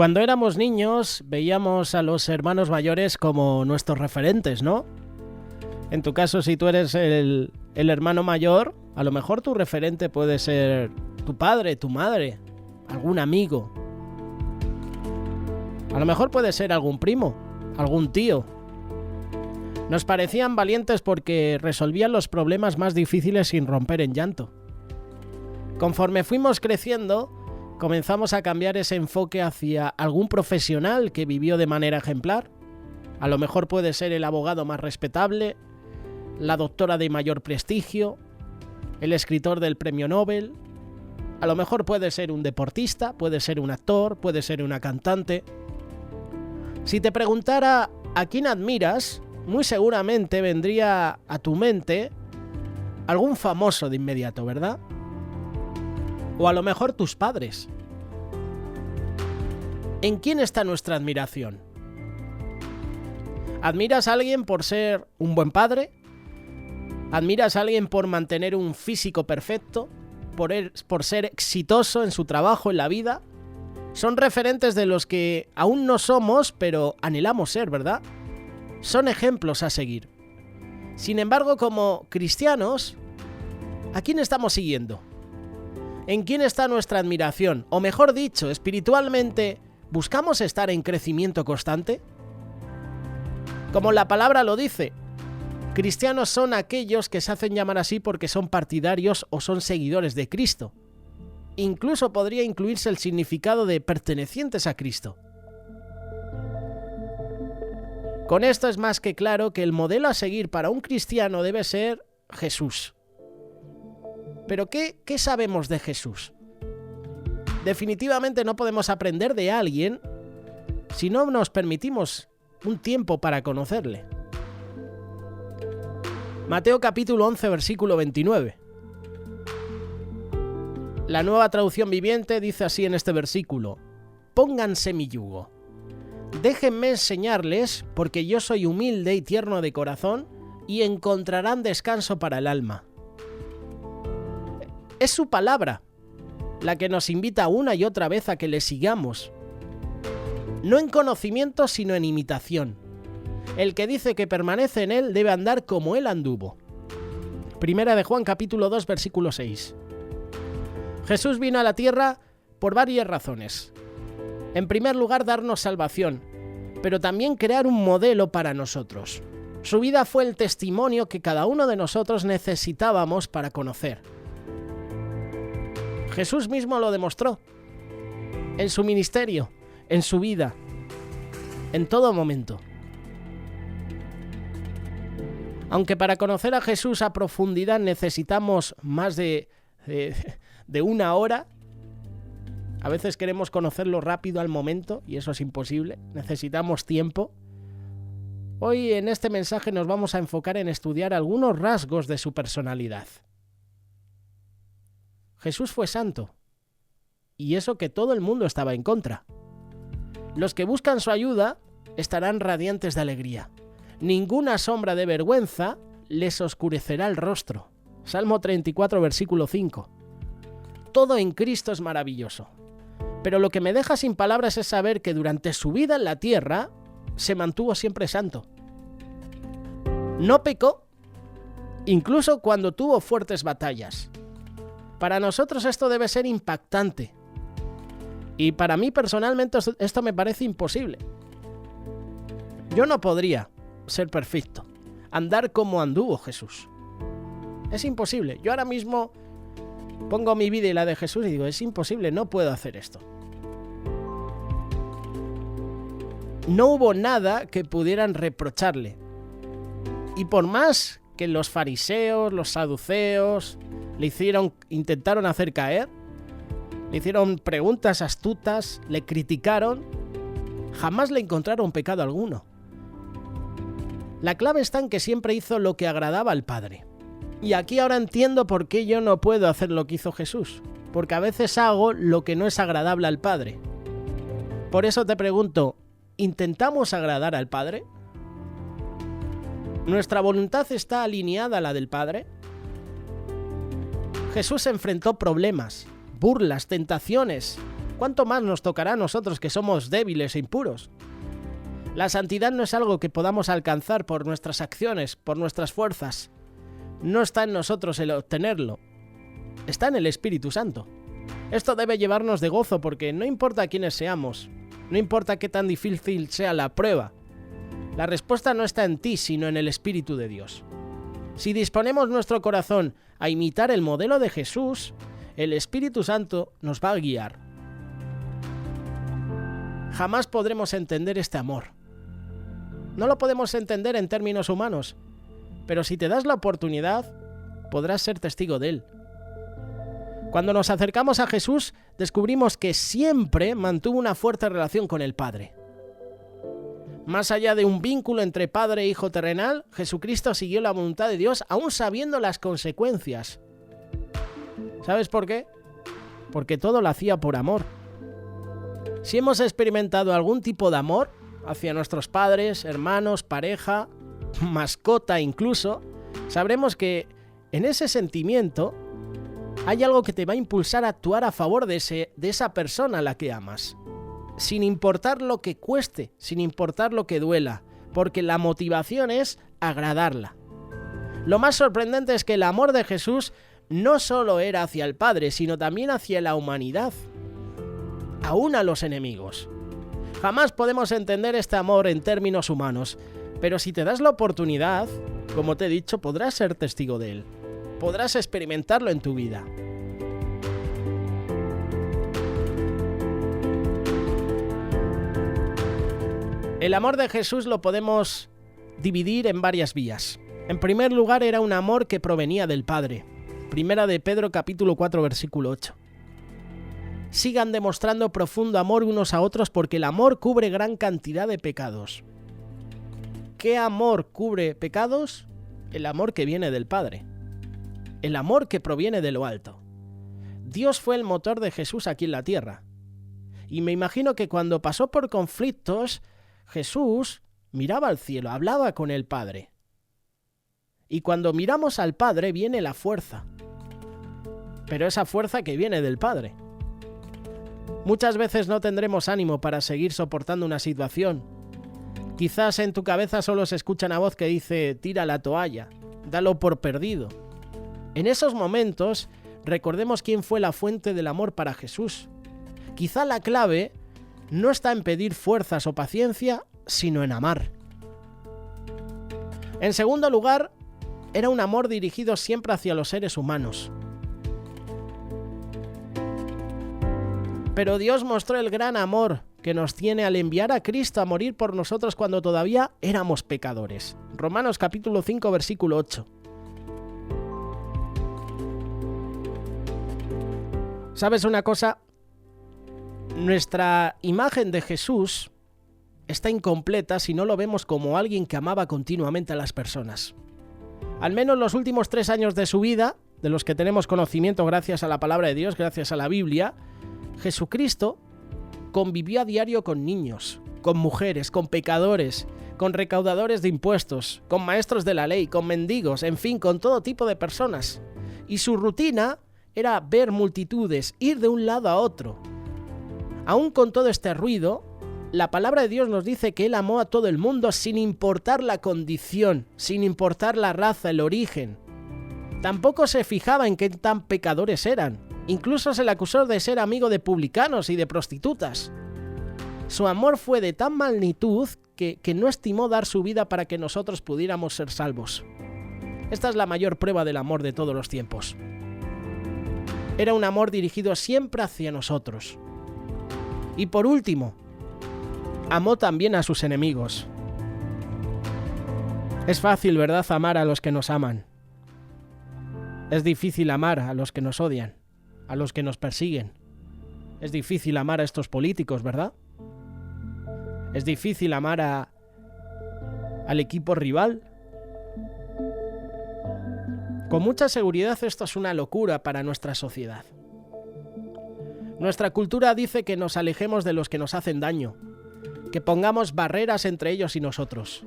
Cuando éramos niños veíamos a los hermanos mayores como nuestros referentes, ¿no? En tu caso, si tú eres el hermano mayor, a lo mejor tu referente puede ser tu padre, tu madre, algún amigo. A lo mejor puede ser algún primo, algún tío. Nos parecían valientes porque resolvían los problemas más difíciles sin romper en llanto. Conforme fuimos creciendo, comenzamos a cambiar ese enfoque hacia algún profesional que vivió de manera ejemplar. A lo mejor puede ser el abogado más respetable, la doctora de mayor prestigio, el escritor del premio Nobel. A lo mejor puede ser un deportista, puede ser un actor, puede ser una cantante. Si te preguntara a quién admiras, muy seguramente vendría a tu mente algún famoso de inmediato, ¿verdad? O a lo mejor tus padres. ¿En quién está nuestra admiración? ¿Admiras a alguien por ser un buen padre? ¿Admiras a alguien por mantener un físico perfecto? ¿Por ser exitoso en su trabajo, en la vida? Son referentes de los que aún no somos, pero anhelamos ser, ¿verdad? Son ejemplos a seguir. Sin embargo, como cristianos, ¿a quién estamos siguiendo? ¿En quién está nuestra admiración? O mejor dicho, espiritualmente, ¿buscamos estar en crecimiento constante? Como la palabra lo dice, cristianos son aquellos que se hacen llamar así porque son partidarios o son seguidores de Cristo. Incluso podría incluirse el significado de pertenecientes a Cristo. Con esto es más que claro que el modelo a seguir para un cristiano debe ser Jesús. ¿Pero qué sabemos de Jesús? Definitivamente no podemos aprender de alguien si no nos permitimos un tiempo para conocerle. Mateo capítulo 11, versículo 29. La Nueva Traducción Viviente dice así en este versículo: Pónganse mi yugo. Déjenme enseñarles, porque yo soy humilde y tierno de corazón, y encontrarán descanso para el alma. Es su palabra la que nos invita una y otra vez a que le sigamos. No en conocimiento, sino en imitación. El que dice que permanece en él debe andar como él anduvo. Primera de Juan capítulo 2, versículo 6. Jesús vino a la tierra por varias razones. En primer lugar, darnos salvación, pero también crear un modelo para nosotros. Su vida fue el testimonio que cada uno de nosotros necesitábamos para conocer. Jesús mismo lo demostró, en su ministerio, en su vida, en todo momento. Aunque para conocer a Jesús a profundidad necesitamos más de una hora, a veces queremos conocerlo rápido al momento y eso es imposible, necesitamos tiempo. Hoy en este mensaje nos vamos a enfocar en estudiar algunos rasgos de su personalidad. Jesús fue santo, y eso que todo el mundo estaba en contra. Los que buscan su ayuda estarán radiantes de alegría. Ninguna sombra de vergüenza les oscurecerá el rostro. Salmo 34, versículo 5. Todo en Cristo es maravilloso. Pero lo que me deja sin palabras es saber que durante su vida en la tierra se mantuvo siempre santo. No pecó, incluso cuando tuvo fuertes batallas. Para nosotros esto debe ser impactante. Y para mí personalmente esto me parece imposible. Yo no podría ser perfecto, andar como anduvo Jesús. Es imposible. Yo ahora mismo pongo mi vida y la de Jesús y digo, es imposible, no puedo hacer esto. No hubo nada que pudieran reprocharle. Y por más que los fariseos, los saduceos intentaron hacer caer, le hicieron preguntas astutas, le criticaron, jamás le encontraron pecado alguno. La clave está en que siempre hizo lo que agradaba al Padre. Y aquí ahora entiendo por qué yo no puedo hacer lo que hizo Jesús, porque a veces hago lo que no es agradable al Padre. Por eso te pregunto, ¿intentamos agradar al Padre? ¿Nuestra voluntad está alineada a la del Padre? Jesús enfrentó problemas, burlas, tentaciones, ¿Cuánto más nos tocará a nosotros que somos débiles e impuros? La santidad no es algo que podamos alcanzar por nuestras acciones, por nuestras fuerzas. No está en nosotros el obtenerlo. Está en el Espíritu Santo. Esto debe llevarnos de gozo porque no importa quiénes seamos, no importa qué tan difícil sea la prueba, la respuesta no está en ti, sino en el Espíritu de Dios. Si disponemos nuestro corazón a imitar el modelo de Jesús, el Espíritu Santo nos va a guiar. Jamás podremos entender este amor. No lo podemos entender en términos humanos, pero si te das la oportunidad, podrás ser testigo de él. Cuando nos acercamos a Jesús, descubrimos que siempre mantuvo una fuerte relación con el Padre. Más allá de un vínculo entre Padre e Hijo terrenal, Jesucristo siguió la voluntad de Dios aún sabiendo las consecuencias. ¿Sabes por qué? Porque todo lo hacía por amor. Si hemos experimentado algún tipo de amor hacia nuestros padres, hermanos, pareja, mascota incluso, sabremos que en ese sentimiento hay algo que te va a impulsar a actuar a favor de esa persona a la que amas. Sin importar lo que cueste, sin importar lo que duela, porque la motivación es agradarla. Lo más sorprendente es que el amor de Jesús no solo era hacia el Padre, sino también hacia la humanidad, aún a los enemigos. Jamás podemos entender este amor en términos humanos, pero si te das la oportunidad, como te he dicho, podrás ser testigo de él. Podrás experimentarlo en tu vida. El amor de Jesús lo podemos dividir en varias vías. En primer lugar, era un amor que provenía del Padre. Primera de Pedro capítulo 4 versículo 8. Sigan demostrando profundo amor unos a otros porque el amor cubre gran cantidad de pecados. ¿Qué amor cubre pecados? El amor que viene del Padre. El amor que proviene de lo alto. Dios fue el motor de Jesús aquí en la tierra. Y me imagino que cuando pasó por conflictos, Jesús miraba al cielo, hablaba con el Padre. Y cuando miramos al Padre viene la fuerza. Pero esa fuerza que viene del Padre. Muchas veces no tendremos ánimo para seguir soportando una situación. Quizás en tu cabeza solo se escucha una voz que dice: tira la toalla, dalo por perdido. En esos momentos, recordemos quién fue la fuente del amor para Jesús. Quizá la clave no está en pedir fuerzas o paciencia, sino en amar. En segundo lugar, era un amor dirigido siempre hacia los seres humanos. Pero Dios mostró el gran amor que nos tiene al enviar a Cristo a morir por nosotros cuando todavía éramos pecadores. Romanos capítulo 5 versículo 8. ¿Sabes una cosa? Nuestra imagen de Jesús está incompleta si no lo vemos como alguien que amaba continuamente a las personas. Al menos los últimos 3 años de su vida, de los que tenemos conocimiento gracias a la palabra de Dios, gracias a la Biblia, Jesucristo convivió a diario con niños, con mujeres, con pecadores, con recaudadores de impuestos, con maestros de la ley, con mendigos, en fin, con todo tipo de personas. Y su rutina era ver multitudes, ir de un lado a otro. Aún con todo este ruido, la palabra de Dios nos dice que Él amó a todo el mundo sin importar la condición, sin importar la raza, el origen. Tampoco se fijaba en qué tan pecadores eran. Incluso se le acusó de ser amigo de publicanos y de prostitutas. Su amor fue de tan magnitud que no estimó dar su vida para que nosotros pudiéramos ser salvos. Esta es la mayor prueba del amor de todos los tiempos. Era un amor dirigido siempre hacia nosotros. Y por último, amó también a sus enemigos. Es fácil, ¿verdad?, amar a los que nos aman. Es difícil amar a los que nos odian, a los que nos persiguen. Es difícil amar a estos políticos, ¿verdad? Es difícil amar al equipo rival. Con mucha seguridad esto es una locura para nuestra sociedad. Nuestra cultura dice que nos alejemos de los que nos hacen daño, que pongamos barreras entre ellos y nosotros.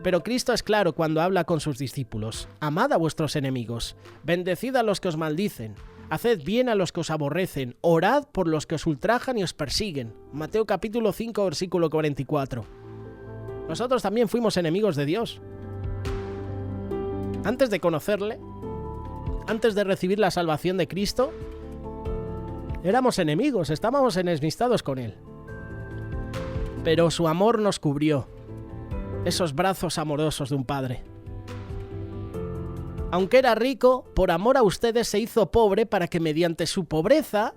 Pero Cristo es claro cuando habla con sus discípulos: amad a vuestros enemigos, bendecid a los que os maldicen, Haced bien a los que os aborrecen, orad por los que os ultrajan y os persiguen. Mateo capítulo 5, versículo 44. Nosotros también fuimos enemigos de Dios. Antes de conocerle, antes de recibir la salvación de Cristo, éramos enemigos, estábamos enemistados con Él. Pero su amor nos cubrió, esos brazos amorosos de un padre. Aunque era rico, por amor a ustedes se hizo pobre para que mediante su pobreza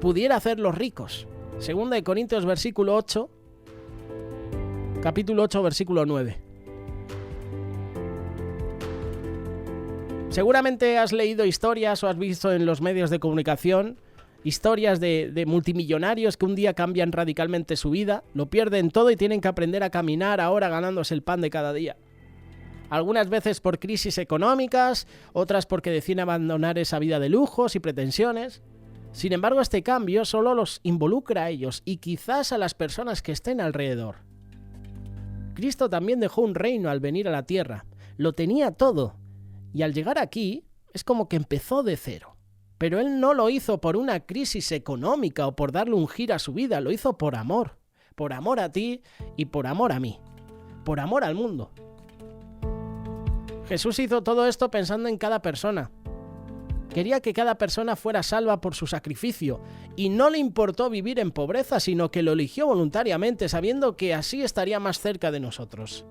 pudiera hacerlos ricos. Segunda de Corintios versículo 8, capítulo 8, versículo 9. Seguramente has leído historias o has visto en los medios de comunicación historias de multimillonarios que un día cambian radicalmente su vida, lo pierden todo y tienen que aprender a caminar ahora ganándose el pan de cada día. Algunas veces por crisis económicas, otras porque deciden abandonar esa vida de lujos y pretensiones. Sin embargo, este cambio solo los involucra a ellos y quizás a las personas que estén alrededor. Cristo también dejó un reino al venir a la tierra. Lo tenía todo. Y al llegar aquí, es como que empezó de cero. Pero Él no lo hizo por una crisis económica o por darle un giro a su vida. Lo hizo por amor. Por amor a ti y por amor a mí. Por amor al mundo. Jesús hizo todo esto pensando en cada persona. Quería que cada persona fuera salva por su sacrificio, y no le importó vivir en pobreza, sino que lo eligió voluntariamente, sabiendo que así estaría más cerca de nosotros.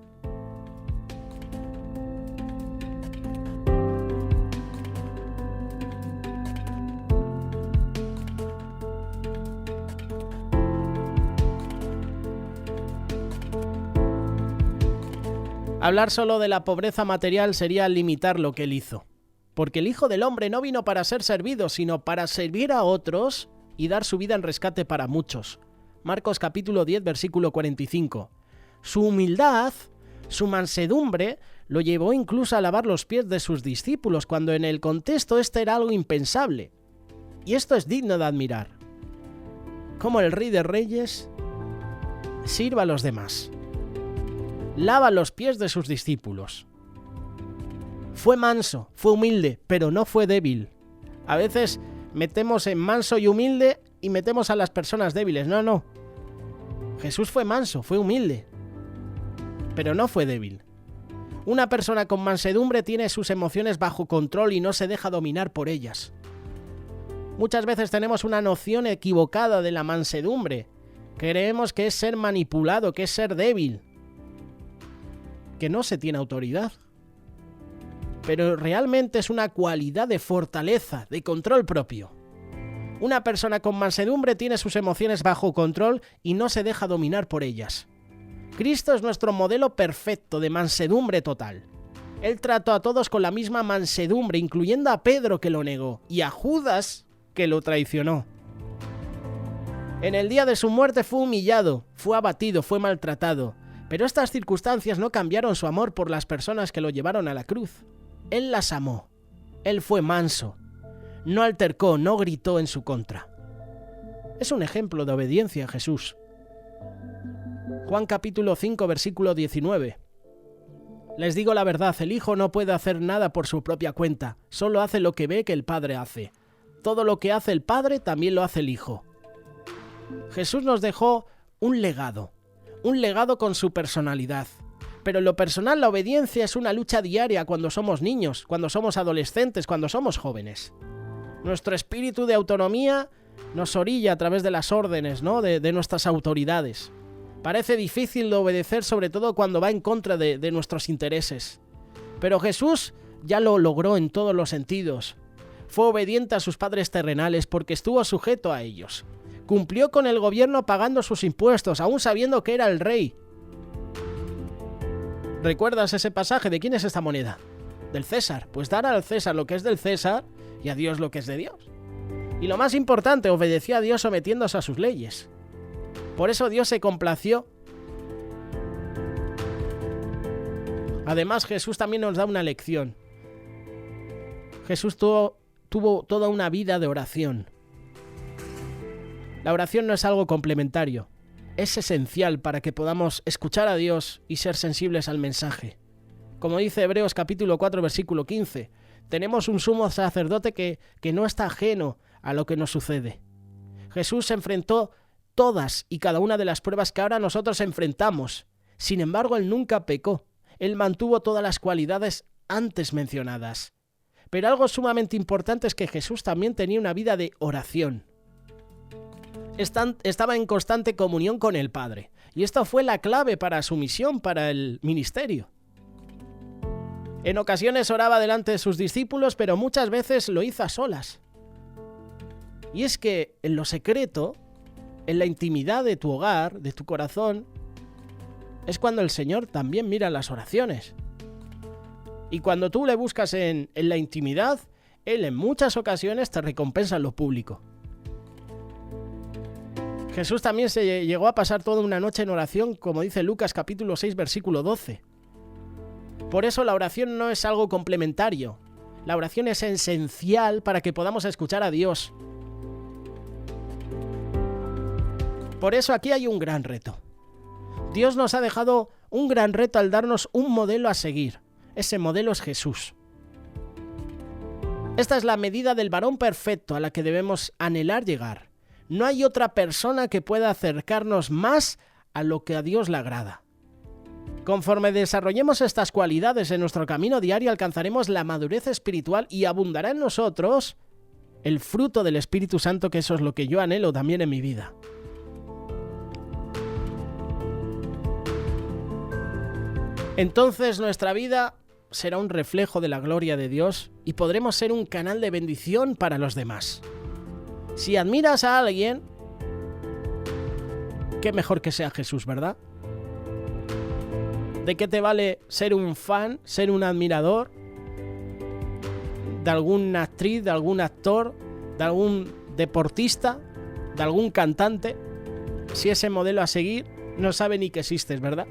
Hablar solo de la pobreza material sería limitar lo que Él hizo. Porque el Hijo del Hombre no vino para ser servido, sino para servir a otros y dar su vida en rescate para muchos. Marcos capítulo 10, versículo 45. Su humildad, su mansedumbre, lo llevó incluso a lavar los pies de sus discípulos, cuando en el contexto este era algo impensable. Y esto es digno de admirar. Cómo el Rey de Reyes sirva a los demás. Lava los pies de sus discípulos. Fue manso, fue humilde, pero no fue débil. A veces metemos en manso y humilde y metemos a las personas débiles. No. Jesús fue manso, fue humilde, pero no fue débil. Una persona con mansedumbre tiene sus emociones bajo control y no se deja dominar por ellas. Muchas veces tenemos una noción equivocada de la mansedumbre. Creemos que es ser manipulado, que es ser débil, que no se tiene autoridad. Pero realmente es una cualidad de fortaleza, de control propio. Una persona con mansedumbre tiene sus emociones bajo control y no se deja dominar por ellas. Cristo es nuestro modelo perfecto de mansedumbre total. Él trató a todos con la misma mansedumbre, incluyendo a Pedro, que lo negó, y a Judas, que lo traicionó. En el día de su muerte fue humillado, fue abatido, fue maltratado. Pero estas circunstancias no cambiaron su amor por las personas que lo llevaron a la cruz. Él las amó. Él fue manso. No altercó, no gritó en su contra. Es un ejemplo de obediencia a Jesús. Juan capítulo 5, versículo 19. Les digo la verdad, el Hijo no puede hacer nada por su propia cuenta, solo hace lo que ve que el Padre hace. Todo lo que hace el Padre también lo hace el Hijo. Jesús nos dejó un legado con su personalidad. Pero en lo personal la obediencia es una lucha diaria cuando somos niños, cuando somos adolescentes, cuando somos jóvenes. Nuestro espíritu de autonomía nos orilla a través de las órdenes, ¿no? de nuestras autoridades. Parece difícil de obedecer, sobre todo cuando va en contra de nuestros intereses. Pero Jesús ya lo logró en todos los sentidos. Fue obediente a sus padres terrenales porque estuvo sujeto a ellos. Cumplió con el gobierno pagando sus impuestos, aún sabiendo que era el rey. ¿Recuerdas ese pasaje? ¿De quién es esta moneda? Del César. Pues dar al César lo que es del César y a Dios lo que es de Dios. Y lo más importante, obedeció a Dios sometiéndose a sus leyes. Por eso Dios se complació. Además, Jesús también nos da una lección. Jesús tuvo toda una vida de oración. La oración no es algo complementario, es esencial para que podamos escuchar a Dios y ser sensibles al mensaje. Como dice Hebreos capítulo 4, versículo 15, tenemos un sumo sacerdote que no está ajeno a lo que nos sucede. Jesús enfrentó todas y cada una de las pruebas que ahora nosotros enfrentamos. Sin embargo, Él nunca pecó. Él mantuvo todas las cualidades antes mencionadas. Pero algo sumamente importante es que Jesús también tenía una vida de oración. Estaba en constante comunión con el Padre. Y esto fue la clave para su misión, para el ministerio. En ocasiones oraba delante de sus discípulos, pero muchas veces lo hizo a solas. Y es que en lo secreto, en la intimidad de tu hogar, de tu corazón, es cuando el Señor también mira las oraciones. Y cuando tú le buscas en la intimidad, Él en muchas ocasiones te recompensa en lo público. Jesús también se llegó a pasar toda una noche en oración, como dice Lucas capítulo 6, versículo 12. Por eso la oración no es algo complementario. La oración es esencial para que podamos escuchar a Dios. Por eso aquí hay un gran reto. Dios nos ha dejado un gran reto al darnos un modelo a seguir. Ese modelo es Jesús. Esta es la medida del varón perfecto a la que debemos anhelar llegar. No hay otra persona que pueda acercarnos más a lo que a Dios le agrada. Conforme desarrollemos estas cualidades en nuestro camino diario, alcanzaremos la madurez espiritual y abundará en nosotros el fruto del Espíritu Santo, que eso es lo que yo anhelo también en mi vida. Entonces nuestra vida será un reflejo de la gloria de Dios y podremos ser un canal de bendición para los demás. Si admiras a alguien, qué mejor que sea Jesús, ¿verdad? ¿De qué te vale ser un fan, ser un admirador de alguna actriz, de algún actor, de algún deportista, de algún cantante, si ese modelo a seguir no sabe ni que existes, ¿verdad?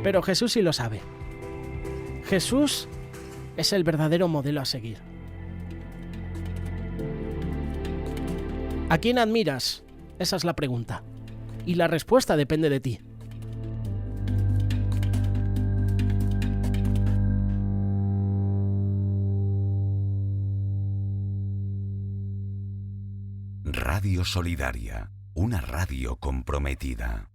Pero Jesús sí lo sabe. Jesús es el verdadero modelo a seguir. ¿A quién admiras? Esa es la pregunta. Y la respuesta depende de ti. Radio Solidaria, una radio comprometida.